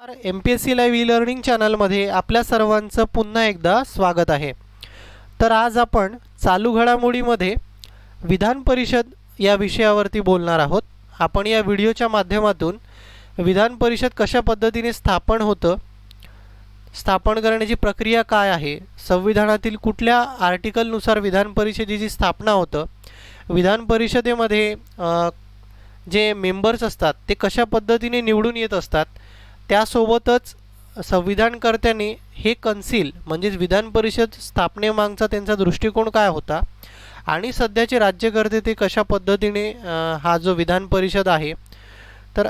MPSC live e learning चॅनलमध्ये आपल्या सर्वांचं पुन्हा एकदा स्वागत आहे। तर आज आपण चालू घडामोडीमध्ये विधान परिषद या विषयावरती बोलणार आहोत। आपण या व्हिडिओच्या माध्यमातून विधान परिषद कशा पद्धतीने स्थापन होतं, स्थापन करण्याची प्रक्रिया काय आहे, संविधानातील कुठल्या आर्टिकलनुसार विधान परिषदेची स्थापना होतं, विधान परिषदेमध्ये जे मेंबर्स असतात ते कशा पद्धतीने निवडून येत असतात, त्यासोबतच संविधानकर्त्यांनी हे कन्सिल म्हणजे विधान परिषद स्थापनेमागचा त्यांचा दृष्टिकोन काय होता आणि सध्याचे राज्यकर्ते ते कशा पद्धतीने हा जो विधान परिषद आहे तर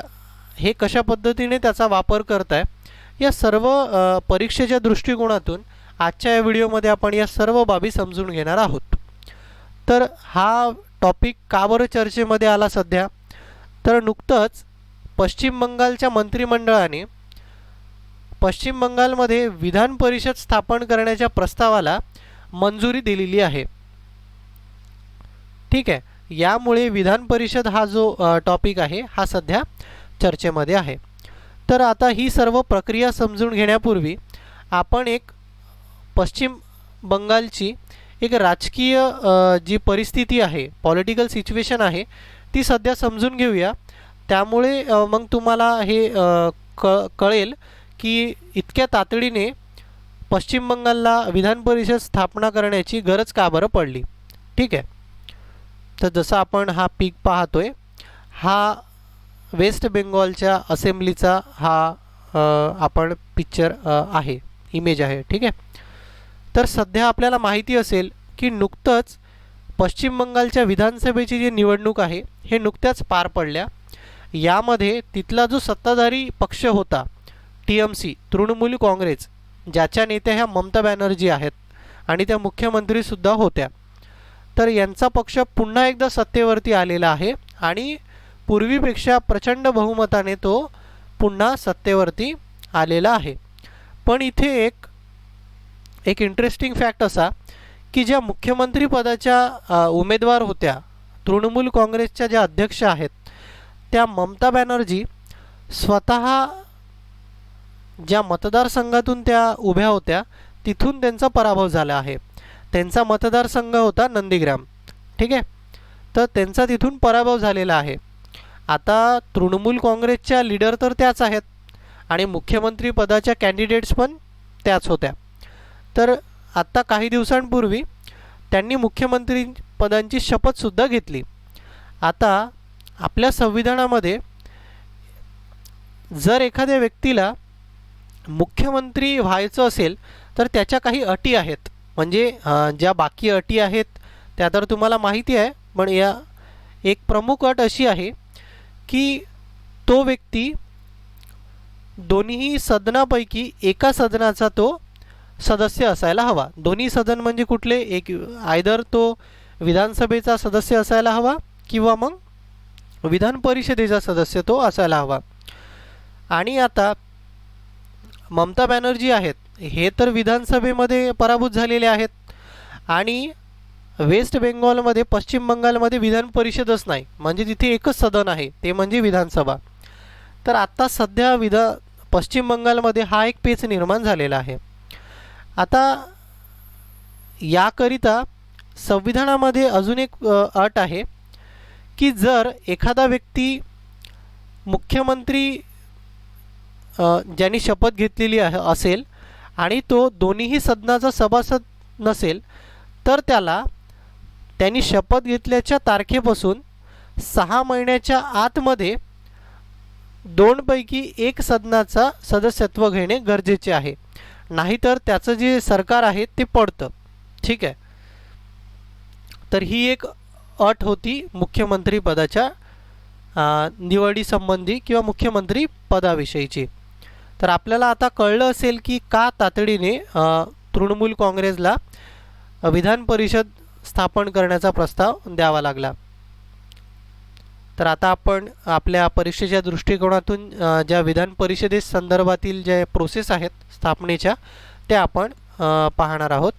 हे कशा पद्धतीने त्याचा वापर करत आहे, या सर्व परीक्षेच्या दृष्टिकोनातून आजच्या या व्हिडिओमध्ये आपण या सर्व बाबी समजून घेणार आहोत। तर हा टॉपिक का बरं चर्चेमध्ये आला सध्या, तर नुकतंच पश्चिम बंगालच्या मंत्रिमंडळाने पश्चिम बंगालमध्ये विधान परिषद स्थापन करण्याच्या प्रस्तावाला मंजुरी दिलेली आहे। ठीक आहे, यामुळे विधान परिषद हा जो टॉपिक आहे हा सध्या चर्चेमध्ये आहे। तर आता ही सर्व प्रक्रिया समजून घेण्यापूर्वी आपण एक पश्चिम बंगालची एक राजकीय जी परिस्थिती आहे, पॉलिटिकल सिच्युएशन आहे, ती सध्या समजून घेऊया। त्यामुळे मग तुम्हाला हे कळेल की इतक्या तातडीने पश्चिम बंगालला विधान परिषद स्थापना करण्याची गरज का बरं पडली। ठीक आहे, तर जसं आपण हा पीक पाहतोय, हा वेस्ट बेंगॉलच्या असेंब्लीचा हा आपण पिक्चर आहे, इमेज आहे। ठीक आहे, तर सध्या आपल्याला माहिती असेल की नुकतंच पश्चिम बंगालच्या विधानसभेची जी निवडणूक आहे हे नुकत्याच पार पडल्या। यामध्ये तिथला जो सत्ताधारी पक्ष होता TMC तृणमूल काँग्रेस, ज्याच्या नेत्या ह्या ममता बॅनर्जी आहेत आणि त्या मुख्यमंत्रीसुद्धा होत्या, तर यांचा पक्ष पुन्हा एकदा सत्तेवरती आलेला आहे आणि पूर्वीपेक्षा प्रचंड बहुमताने तो पुन्हा सत्तेवरती आलेला आहे। पण इथे एक इंटरेस्टिंग फॅक्ट असा की ज्या मुख्यमंत्री पदाच्या उमेदवार होत्या तृणमूल काँग्रेसच्या ज्या अध्यक्ष आहेत त्या ममता बॅनर्जी स्वतः ज्या मतदारसंघातून त्या उभ्या होत्या तिथून त्यांचा पराभव झाला आहे। त्यांचा मतदारसंघ होता नंदीग्राम। ठीक आहे, तर त्यांचा तिथून पराभव झालेला आहे। आता तृणमूल काँग्रेसच्या लीडर तर त्याच आहेत आणि मुख्यमंत्री पदाच्या कॅन्डिडेट्स पण त्याच होत्या। तर आत्ता काही दिवसांपूर्वी त्यांनी मुख्यमंत्री पदांची शपथसुद्धा घेतली। आता आपल्या संविधानामध्ये जर एखाद्या व्यक्तीला मुख्यमंत्री व्हायचं असेल तर त्याच्या काही अटी आहेत, म्हणजे ज्या बाकी अटी आहेत त्या तर तुम्हाला माहिती आहे, पण या एक प्रमुख अट अशी आहे की तो व्यक्ती दोन्ही सदनापैकी एका सदनाचा तो सदस्य असायला हवा। दोन्ही सदन म्हणजे कुठले, एक आयदर तो विधानसभेचा सदस्य असायला हवा किंवा मग विधान परिषदेचा सदस्य तो असायला हवा। आणि आता ममता बॅनर्जी आहेत हे तर विधानसभेमध्ये पराभूत झालेले आहेत आणि वेस्ट बेंगॉलमध्ये पश्चिम बंगालमध्ये विधान परिषदच नाही, म्हणजे तिथे एकच सदन आहे ते म्हणजे विधानसभा। तर आत्ता सध्या पश्चिम बंगालमध्ये हा एक पेच निर्माण झालेला आहे। आता याकरिता संविधानामध्ये अजून एक अट आहे की जर एखादा व्यक्ती मुख्यमंत्री ज्यांनी शपथ घेतलेली असेल आणि तो दोन्हीही सदनाचा सभासद नसेल तर त्यांनी शपथ घेतल्याच्या तारखेपासून 6 महिन्याच्या आतमध्ये 2 पैकी 1 सदनाचा सदस्यत्व घेणे गरजेचे आहे, नाहीतर त्याचं जे सरकार आहे ते पडतं। ठीक आहे, तर ही एक अट होती मुख्यमंत्री पदाच्या निवडीसंबंधी किंवा मुख्यमंत्री पदाविषयीची। तर आपल्याला आता कळलं असेल की का तातडीने तृणमूल काँग्रेसला विधान परिषद स्थापन करण्याचा प्रस्ताव द्यावा लागला। तर आता आपण आपल्या परीक्षेच्या दृष्टिकोनातून ज्या विधान परिषदेस संदर्भातील जे प्रोसेस आहेत स्थापनेच्या त्या आपण पाहणार आहोत।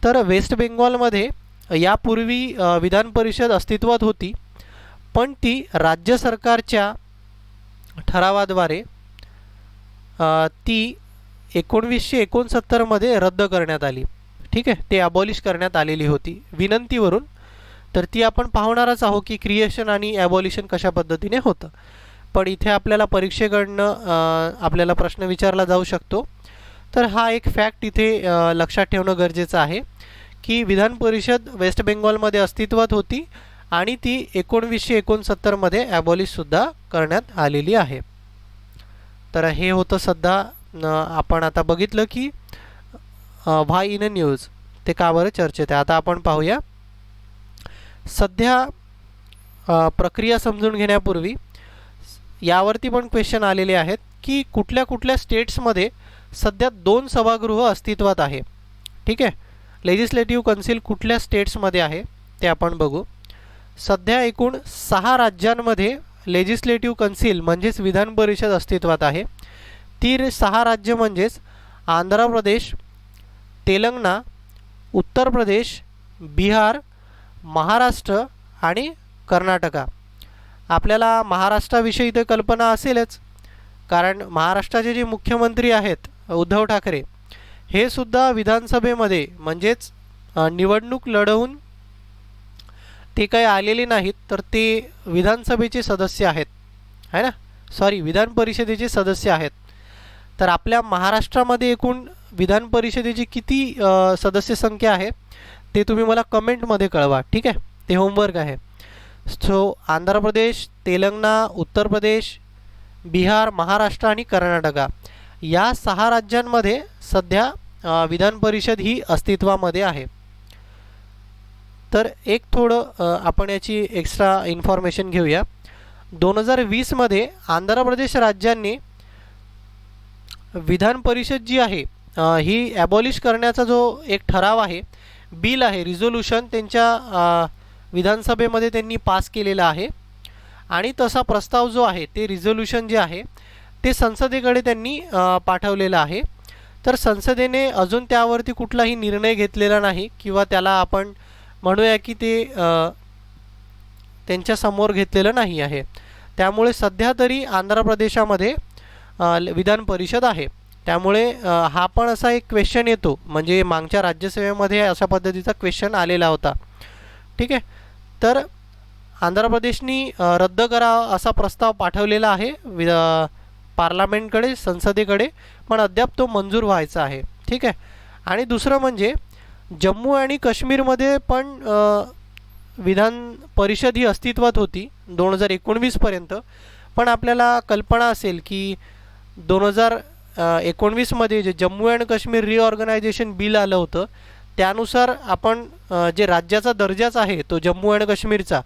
तर वेस्ट बेंगॉलमध्ये यापूर्वी विधान परिषद अस्तित्वात होती, पण ती राज्य सरकारच्या ठरावाद्वारे ती 1969मध्ये रद्द करण्यात आली. ठीक आहे, ते अबॉलिश करण्यात आलेली होती विनंतीवरून. तर ती आपण पाहणारच आहोत की क्रिएशन आणि ॲबॉलिशन कशा पद्धतीने होतं. पण इथे आपल्याला परीक्षेकडनं आपल्याला प्रश्न विचारला जाऊ शकतो. तर हा एक फॅक्ट इथे लक्षात ठेवणं गरजेचं आहे की विधान परिषद वेस्ट बेंगॉलमध्ये अस्तित्वात होती आणि ती 1969मध्ये ॲबॉलिशसुद्धा करण्यात आलेली आहे. तर हे होतं सध्या आपण आता बघितलं की व्हाय इन अ न्यूज ते का बरं चर्चेत आहे. आता आपण पाहूया सध्या प्रक्रिया समजून घेण्यापूर्वी यावरती पण क्वेश्चन आलेले आहेत की कुठल्या कुठल्या स्टेट्समध्ये सध्या 2 सभागृह अस्तित्वात आहे. ठीक आहे, लेजिस्लेटिव्ह कौन्सिल कुठल्या स्टेट्समध्ये आहे ते आपण बघू. सध्या एकूण 6 राज्यांमध्ये लेजिस्लेटिव्ह कौन्सिल म्हणजेच विधान परिषद अस्तित्वात आहे. ती 6 राज्य म्हणजेच आंध्र प्रदेश, तेलंगणा, उत्तर प्रदेश, बिहार, महाराष्ट्र आणि कर्नाटका. आपल्याला महाराष्ट्राविषयी तर कल्पना असेलच, कारण महाराष्ट्राचे जे मुख्यमंत्री आहेत उद्धव ठाकरे हे सुद्धा विधानसभेमध्ये म्हणजेच निवडणूक लढवून ते काही आलेले नाहीत, तर ते विधानसभेचे सदस्य आहेत, आहे ना, सॉरी विधान परिषदेचे सदस्य आहेत. तर आपल्या महाराष्ट्रामध्ये एकूण विधान परिषदेची किती सदस्य संख्या आहे ते तुम्ही मला कमेंटमध्ये कळवा. ठीक आहे, ते होमवर्क आहे. सो आंध्र प्रदेश, तेलंगणा, उत्तर प्रदेश, बिहार, महाराष्ट्र आणि कर्नाटका या 6 राज्यांमध्ये सध्या विधान परिषद ही अस्तित्वामध्ये आहे. तर एक थोडं आपण याची एक्स्ट्रा इन्फॉर्मेशन घेऊया. 2020मध्ये आंध्र प्रदेश राज्यांनी विधान परिषद जी आहे ही ॲबॉलिश करण्याचा जो एक ठराव आहे, बिल आहे, रिझोल्यूशन त्यांच्या विधानसभेमध्ये त्यांनी पास केलेला आहे. आणि तसा प्रस्ताव जो आहे ते रिझोल्यूशन जे आहे ते संसदेकडे त्यांनी पाठवलेलं आहे. तर संसदेने अजून त्यावरती कुठलाही निर्णय घेतलेला नाही किंवा त्याला आपण म्हणूया की ते त्यांच्यासमोर घेतलेलं नाही आहे. त्यामुळे सध्या तरी आंध्र प्रदेशामध्ये विधान परिषद आहे. त्यामुळे हा पण असा एक क्वेश्चन येतो, म्हणजे मागच्या राज्यसभेमध्ये अशा पद्धतीचा क्वेश्चन आलेला होता. ठीक आहे, तर आंध्र प्रदेशनी रद्द करा असा प्रस्ताव पाठवलेला आहे पार्लमेंटकडे, संसदेकडे, पण अद्याप तो मंजूर व्हायचा आहे. ठीक आहे, आणि दुसरं म्हणजे जम्मू आणि काश्मीरमध्ये पण विधान परिषद ही अस्तित्वात होती 2019पर्यंत. पण आपल्याला कल्पना असेल की 2019मध्ये जे Jammu and Kashmir reorganisation bill आलं होतं त्यानुसार आपण जे राज्याचा दर्जाच आहे तो जम्मू अँड काश्मीरचा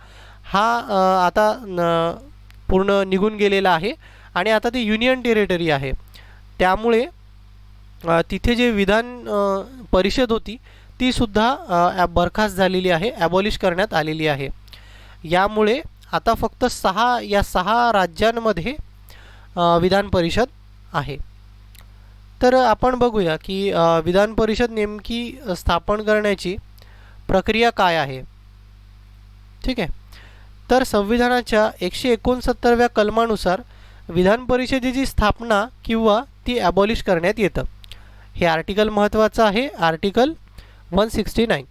हा आता पूर्ण निघून गेलेला आहे आणि आता ती युनियन टेरिटरी आहे. त्यामुळे तिथे जे विधान परिषद होती ती सुद्धा बरखास्त झालेली आहे, ॲबॉलिश करण्यात आलेली आहे. यामुळे आता फक्त 6 राज्यांमध्ये विधान परिषद आहे. तर आपण बघूया की विधान परिषद नेमकी स्थापन करण्याची प्रक्रिया काय आहे. ठीक आहे, तर संविधानाच्या 169व्या कलमानुसार विधान परिषदेची स्थापना किंवा ती ॲबॉलिश करण्यात येतं. हे आर्टिकल महत्त्वाचं आहे, आर्टिकल 169.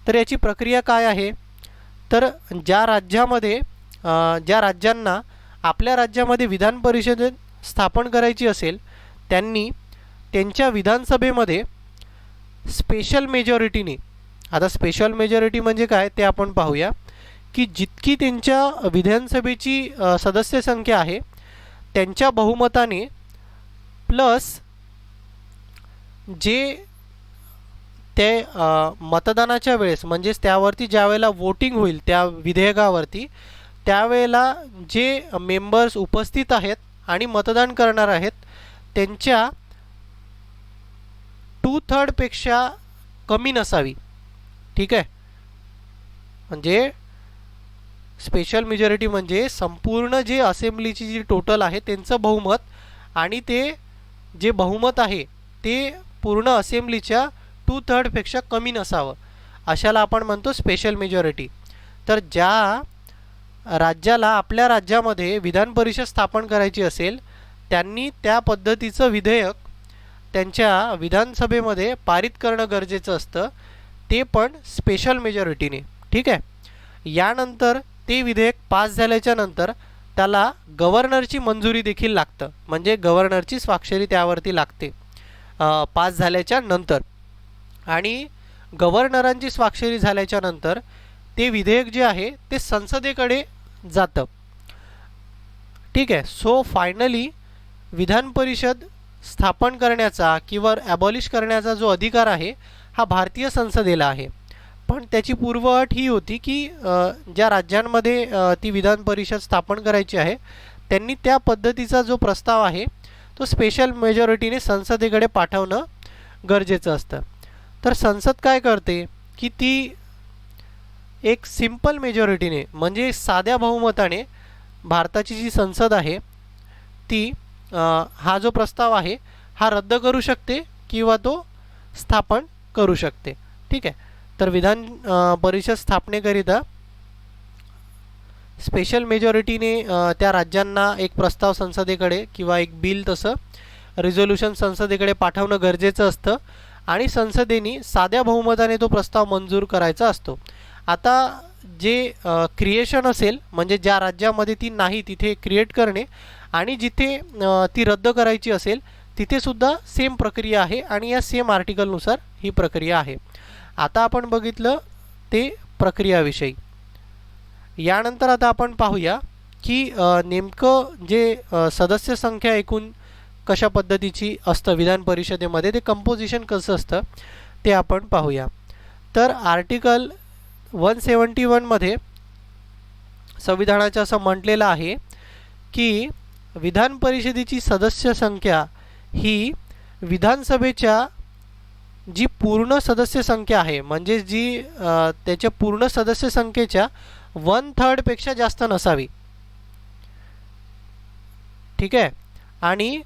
तर याची प्रक्रिया काय आहे, तर ज्या राज्यांना आपल्या राज्यामध्ये विधान परिषद स्थापन करायची असेल त्यांनी त्यांच्या विधानसभेमध्ये स्पेशल मेजॉरिटीने, आता स्पेशल मेजॉरिटी म्हणजे काय ते आपण पाहूया, की जितकी त्यांच्या विधानसभेची सदस्य संख्या आहे त्यांच्या बहुमताने प्लस जे ते मतदानाच्या वेळेस म्हणजेच त्यावरती ज्यावेळेला वोटिंग होईल त्या विधेयकावरती त्यावेळेला जे मेंबर्स उपस्थित आहेत आणि मतदान करणार आहेत त्यांच्या 2/3 पेक्षा कमी नसावी. ठीक आहे, म्हणजे स्पेशल मेजॉरिटी म्हणजे संपूर्ण जे असेंब्लीची जी टोटल आहे त्यांचं बहुमत आणि ते जे बहुमत आहे ते पूर्ण असेंब्लीच्या 2/3 पेक्षा कमी नसावं, अशाला आपण म्हणतो स्पेशल मेजॉरिटी. तर ज्या राज्याला आपल्या राज्यामध्ये विधान परिषद स्थापन करायची असेल त्यांनी त्या पद्धतीचं विधेयक त्यांच्या विधानसभेमध्ये पारित करणं गरजेचं असतं, ते पण स्पेशल मेजॉरिटीने. ठीक आहे. यानंतर ते विधेयक पास झाल्याच्या नंतर त्याला गव्हर्नरची मंजुरी देखील लागतं, म्हणजे गव्हर्नरची स्वाक्षरी त्यावरती लागते पास झाल्याच्या नंतर. आणि गव्हर्नरांची स्वाक्षरी झाल्याच्या नंतर ते विधेयक जे आहे ते संसदेकडे जातं. ठीक आहे. सो फायनली विधान परिषद स्थापन करण्याचा किंवा ॲबॉलिश करण्याचा जो अधिकार आहे हा भारतीय संसदेला आहे. पण त्याची पूर्वअट ही होती की ज्या राज्यांमध्ये ती विधान परिषद स्थापन करायची आहे त्यांनी त्या पद्धतीचा जो प्रस्ताव आहे तो स्पेशल मेजॉरिटीने संसदेकडे पाठवणं गरजेचं असतं. तर संसद काय करते की ती एक सिंपल मेजॉरिटीने म्हणजे साध्या बहुमताने भारताची जी संसद आहे ती हा जो प्रस्ताव आहे हा रद्द करू शकते किंवा तो स्थापन करू शकते. ठीक आहे. तर विधान परिषद स्थापनेकरिता स्पेशल मेजॉरिटीने त्या राज्यांना एक प्रस्ताव संसदेकडे किंवा एक बिल तसं रिझोल्यूशन संसदेकडे पाठवणं गरजेचं असतं आणि संसदेने साध्या बहुमताने तो प्रस्ताव मंजूर करायचा असतो. आता जे क्रिएशन असेल म्हणजे ज्या राज्यामध्ये ती नाही तिथे क्रिएट करणे आणि जिथे ती रद्द करायची असेल तिथेसुद्धा सेम प्रक्रिया आहे आणि या सेम आर्टिकलनुसार ही प्रक्रिया आहे. आता आपण बघितलं ते प्रक्रियाविषयी. यानंतर आता आपण पाहूया की नेमकं जे सदस्य संख्या एकूण कशा पद्धतीची असतं विधान परिषदेमध्ये, ते कंपोजिशन कसं असतं ते आपण पाहूया. तर आर्टिकल 171 मध्ये संविधानाचं असं म्हटलेलं आहे की विधान परिषदेची सदस्य संख्या ही विधानसभेच्या जी पूर्ण सदस्य संख्या आहे म्हणजे जी त्याच्या पूर्ण सदस्य संख्येच्या 1/3 पेक्षा जास्त नसावी. ठीक आहे. आणि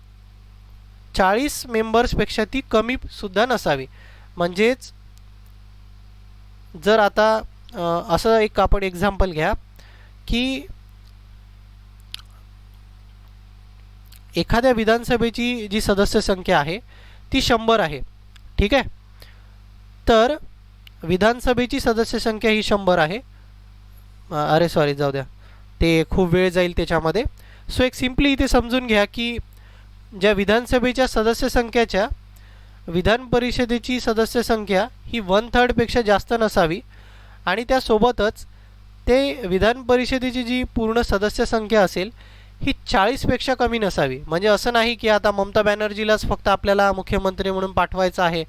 40 मेंबर्सपेक्षा ती कमी सुद्धा नसावी. म्हणजेच जर आता असं एक आपण एक्झाम्पल घ्या की एखाद्या विधानसभेची जी सदस्य संख्या आहे ती 100 आहे. ठीक आहे. तर विधानसभेची सदस्य संख्या ही 100 आहे. अरे सॉरी जाऊ द्या, ते खूप वेळ जाईल त्याच्यामध्ये. सो एक सिम्पली इथे समजून घ्या की ज्या विधानसभेच्या सदस्य संख्याच्या विधान परिषदेची सदस्य संख्या ही 1/3 पेक्षा जास्त नसावी आणि त्यासोबतच ते विधान परिषदेची जी पूर्ण सदस्य संख्या असेल ही 40 पेक्षा कमी नसावी. म्हणजे असं नाही की आता ममता बॅनर्जीलाच फक्त आपल्याला मुख्यमंत्री म्हणून पाठवायचं आहे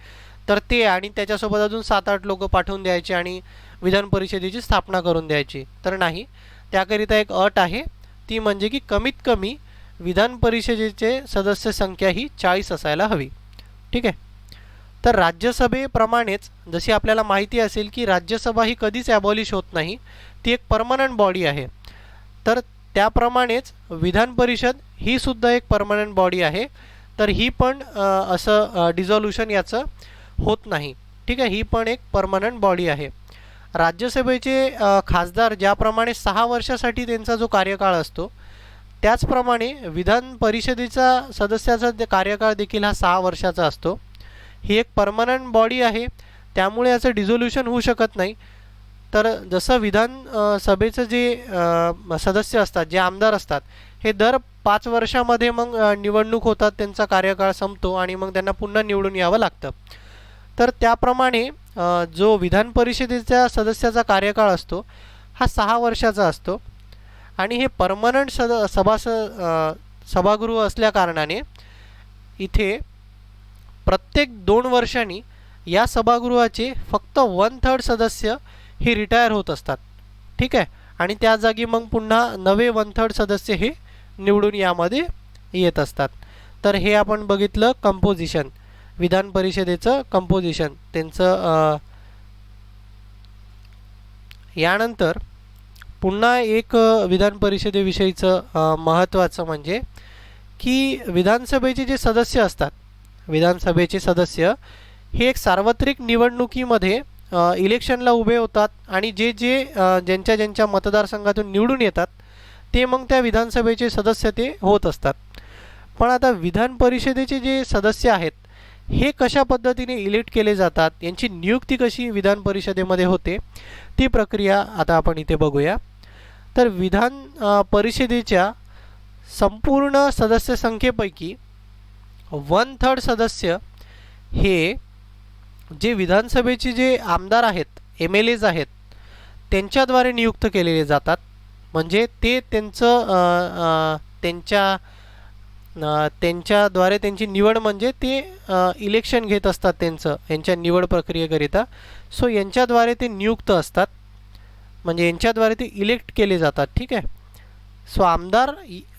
तर ते आणि त्याच्यासोबत अजून 7-8 लोक पाठवून द्यायचे आणि विधान परिषदेची स्थापना करून द्यायची, तर नाही. त्याकरिता एक अट आहे, ती म्हणजे की कमीत कमी विधान परिषदेचे सदस्य संख्या ही 40 असायला हवी. ठीक आहे. तर राज्यसभेप्रमाणेच जशी आपल्याला माहिती असेल की राज्यसभा ही कधीच ॲबॉलिश होत नाही, ती एक परमनंट बॉडी आहे. तर त्याप्रमाणेच विधान परिषद ही सुद्धा एक परमनंट बॉडी आहे. तर ही पण असं डिझॉल्युशन याचं होत नाही. ठीक आहे. ही पण एक परमनंट बॉडी आहे. राज्यसभेचे खासदार ज्याप्रमाणे 6 वर्षासाठी त्यांचा जो कार्यकाळ असतो त्याचप्रमाणे विधान परिषदेचा सदस्याचा कार्यकाळ देखील हा 6 वर्षाचा असतो. ही एक परमनंट बॉडी आहे त्यामुळे याचं डिझोल्युशन होऊ शकत नाही. तर जसं विधान सभेचं जे सदस्य असतात, जे आमदार असतात, हे दर 5 वर्षामध्ये मग निवडणूक होतात, त्यांचा कार्यकाळ संपतो आणि मग त्यांना पुन्हा निवडून यावं लागतं. तर त्याप्रमाणे जो विधान परिषदेच्या सदस्याचा कार्यकाळ असतो हा 6 वर्षाचा असतो आणि हे परमनंट सभागृह असल्याकारणाने इथे प्रत्येक 2 वर्षांनी या सभागृहाचे फक्त 1/3 सदस्य हे रिटायर होत असतात. ठीक आहे. आणि त्या जागी मग पुन्हा नवे 1/3 सदस्य हे निवडून यामध्ये येत असतात. तर हे आपण बघितलं कंपोजिशन, विधान परिषदेचं कंपोजिशन त्यांचं. यानंतर पुन्हा एक विधान परिषदेविषयीचं महत्त्वाचं म्हणजे की विधानसभेचे जे सदस्य असतात, विधानसभेचे सदस्य हे एक सार्वत्रिक निवडणुकीमध्ये इलेक्शनला उभे होतात आणि ज्यांच्या मतदारसंघातून निवडून येतात ते मग त्या विधानसभेचे सदस्य ते होत असतात. पण आता विधान परिषदेचे जे सदस्य आहेत हे कशा पद्धतीने इलेक्ट केले जातात, यांची नियुक्ती कशी विधान परिषदेमध्ये होते, ती प्रक्रिया आता आपण इथे बघूया. तर विधान परिषदेच्या संपूर्ण सदस्य संख्येपैकी 1/3 सदस्य हे जे विधानसभेचे जे आमदार आहेत, MLAs आहेत, त्यांच्याद्वारे नियुक्त केलेले जातात. म्हणजे ते त्यांच्याद्वारे त्यांची निवड, म्हणजे ते इलेक्शन घेत असतात यांच्या निवड प्रक्रियेकरिता. सो यांच्याद्वारे ते नियुक्त असतात, म्हणजे यांच्याद्वारे ते इलेक्ट केले जातात. ठीक आहे. सो आमदार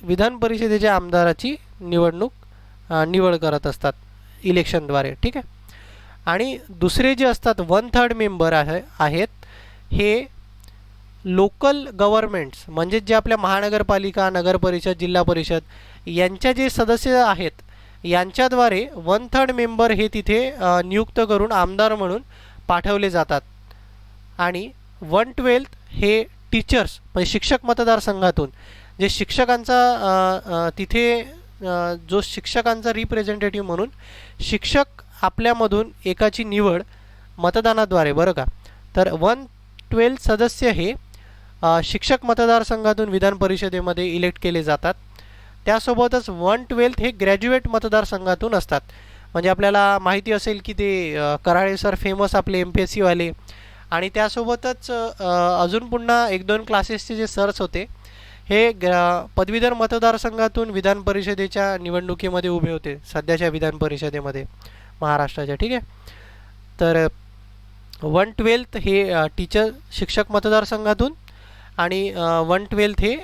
विधान परिषदेच्या आमदाराची निवड करत असतात इलेक्शनद्वारे. ठीक आहे. आणि दुसरे जे असतात 1/3 मेंबर आहेत हे लोकल गव्हर्नमेंट्स, म्हणजे जे आपल्या महानगरपालिका, नगरपरिषद, जिल्हा परिषद यांच्या जे सदस्य आहेत यांच्याद्वारे 1/3 मेंबर हे तिथे नियुक्त करून आमदार म्हणून पाठवले जातात. आणि 1/12 हे टीचर्स, म्हणजे शिक्षक मतदारसंघातून जे शिक्षकांचा तिथे जो शिक्षकांचा रिप्रेझेंटेटिव्ह म्हणून शिक्षक आपल्यामधून एकाची निवड मतदानाद्वारे, बरं का. तर 1/12 सदस्य हे शिक्षक मतदारसंघातून विधान परिषदेमध्ये इलेक्ट केले जातात. त्यासोबतच 1/12 हे ग्रॅज्युएट मतदारसंघातून असतात. म्हणजे आपल्याला माहिती असेल की ते कराळे सर फेमस आपले MPSC वाले, आणि त्यासोबतच अजून पुन्हा 1-2 क्लासेसचे जे सर्स होते हे पदवीधर मतदारसंघातून विधान परिषदेच्या निवडणुकीमध्ये उभे होते सध्याच्या विधान परिषदेमध्ये महाराष्ट्राच्या. ठीक आहे. तर 1/12 हे टीचर शिक्षक मतदारसंघातून आणि 1/12 हे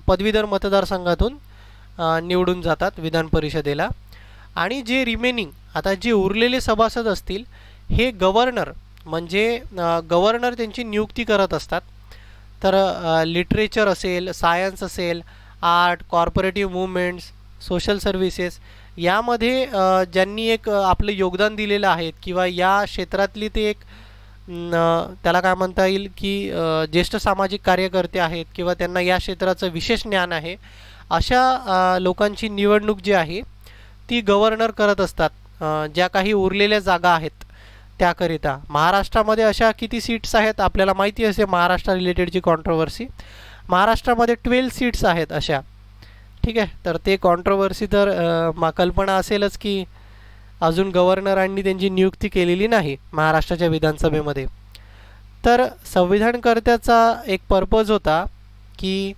पदवीधर मतदारसंघातून निवडून जातात विधान परिषदेला. आणि जे रिमेनिंग आता जे उरलेले सभासद असतील हे गव्हर्नर, म्हणजे गव्हर्नर त्यांची नियुक्ती करत असतात. तर लिटरेचर असेल, सायन्स असेल, art, co-operative movements, social services यामध्ये ज्यांनी एक आपलं योगदान दिलेलं आहे किंवा या क्षेत्रातली ते एक त्याला काय म्हणता येईल की ज्येष्ठ सामाजिक कार्यकर्ते आहेत किंवा त्यांना या क्षेत्राचं विशेष ज्ञान आहे, अशा लोकांची निवडणूक जी आहे ती गव्हर्नर करत असतात. ज्या काही उरलेल्या जागा आहेत त्याकरिता महाराष्ट्रामध्ये अशा किती सीट्स आहेत आपल्याला माहिती असेल. महाराष्ट्र रिलेटेडची कॉन्ट्रोवर्सी, महाराष्ट्रामध्ये 12 सीट्स आहेत अशा. ठीक आहे. तर ते कॉन्ट्रोवर्सी तर कल्पना असेलच की अजून गव्हर्नरांनी त्यांची नियुक्ती केलेली नाही महाराष्ट्राच्या विधानसभेमध्ये. तर संविधानकर्त्याचा एक पर्पज होता की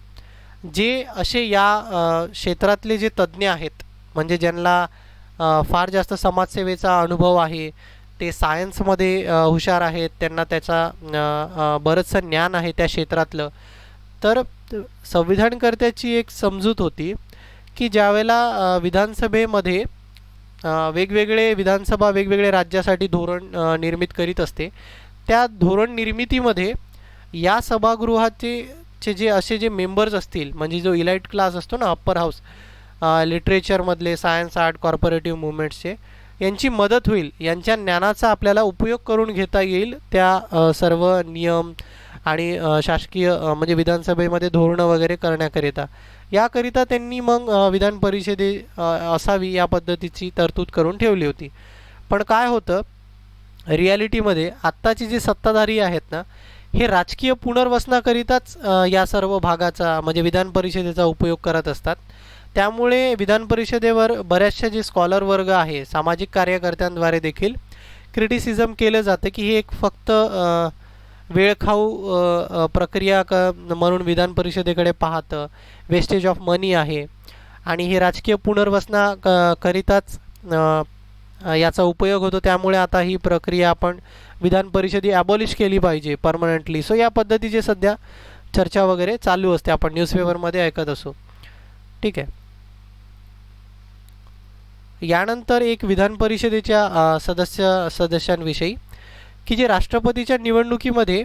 जे असे या क्षेत्रातले जे तज्ज्ञ आहेत, म्हणजे ज्यांना फार जास्त समाजसेवेचा अनुभव आहे, ते सायन्समध्ये हुशार आहेत, त्यांना त्याचा बरंचसं ज्ञान आहे त्या क्षेत्रातलं. तर संविधानकर्त्याची एक समजूत होती की ज्यावेळेला विधानसभेमध्ये वेगवेगळे विधानसभा वेगवेगळे राज्यासाठी धोरण निर्मित करीत असते, त्या धोरण निर्मितीमध्ये या सभागृहाचे जे असे जे मेंबर्स असतील, म्हणजे जो इलाइट क्लास असतो ना, अप्पर हाऊस, लिटरेचरमधले, सायन्स, आर्ट, कॉर्पोरेटिव्ह मुवमेंट्सचे, यांची मदत होईल, यांच्या ज्ञानाचा आपल्याला उपयोग करून घेता येईल त्या सर्व नियम आणि शासकीय म्हणजे विधानसभेमध्ये धोरणं वगैरे करण्याकरिता. याकरिता त्यांनी मग विधान परिषदे असावी या पद्धतीची तरतूद करून ठेवली होती. पण काय होतं रिॲलिटीमध्ये, आत्ताचे जे सत्ताधारी आहेत ना, हे राजकीय पुनर्वसनाकरिताच या सर्व भागाचा म्हणजे विधान परिषदेचा उपयोग करत असतात. त्यामुळे विधान परिषदेवर बऱ्याचशा जे स्कॉलर वर्ग आहे, सामाजिक कार्यकर्त्यांद्वारे देखील क्रिटिसिझम केलं जातं की हे एक फक्त वेळखाऊ प्रक्रिया म्हणून विधान परिषदेकडे पाहतं, वेस्टेज ऑफ मनी आहे आणि हे राजकीय पुनर्वसनाकरिताच याचा उपयोग होतो. त्यामुळे आता ही प्रक्रिया आपण विधान परिषदी ॲबॉलिश केली पाहिजे परमनंटली. सो या पद्धतीचे सध्या चर्चा वगैरे चालू असते, आपण न्यूजपेपरमध्ये ऐकत असू. ठीक आहे. यानंतर एक विधान परिषदेच्या सदस्यांविषयी की जे राष्ट्रपतीच्या निवडणुकीमध्ये,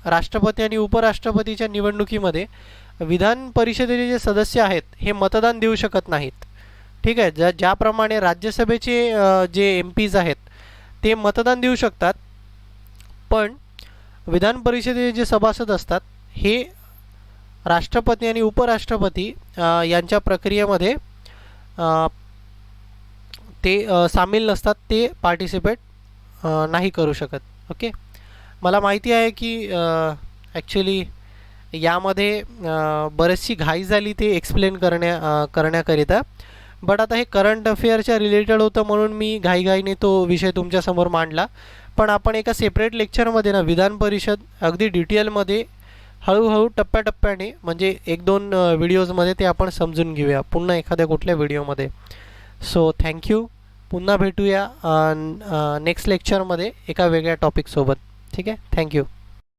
राष्ट्रपती आणि उपराष्ट्रपतीच्या निवडणुकीमध्ये विधान परिषदेचे जे सदस्य आहेत हे मतदान देऊ शकत नाहीत. ठीक आहे. ज्याप्रमाणे राज्यसभेचे जे MPs आहेत ते मतदान देऊ शकतात, पण विधान परिषदेचे जे सभासद असतात हे राष्ट्रपती आणि उपराष्ट्रपती यांच्या प्रक्रियेमध्ये ते सामील नसतात ते पार्टिसिपेट नाही करू शकत. ओके, मला माहिती आहे की ॲक्च्युली यामध्ये बरीचशी घाई झाली ते एक्सप्लेन करण्याकरिता. बट आता हे करंट अफेअरच्या रिलेटेड होतं म्हणून मी घाईघाईने तो विषय तुमच्यासमोर मांडला. पण आपण एका सेपरेट लेक्चरमध्ये ना विधान परिषद अगदी डिटेलमध्ये हळूहळू टप्प्याटप्प्याने म्हणजे 1-2 व्हिडिओजमध्ये ते आपण समजून घेऊया पुन्हा एखाद्या कुठल्या व्हिडिओमध्ये. So thank you. पुन्हा भेटूया नेक्स्ट लेक्चरमध्ये एका वेगळ्या टॉपिकसोबत. ठीक आहे, थँक्यू.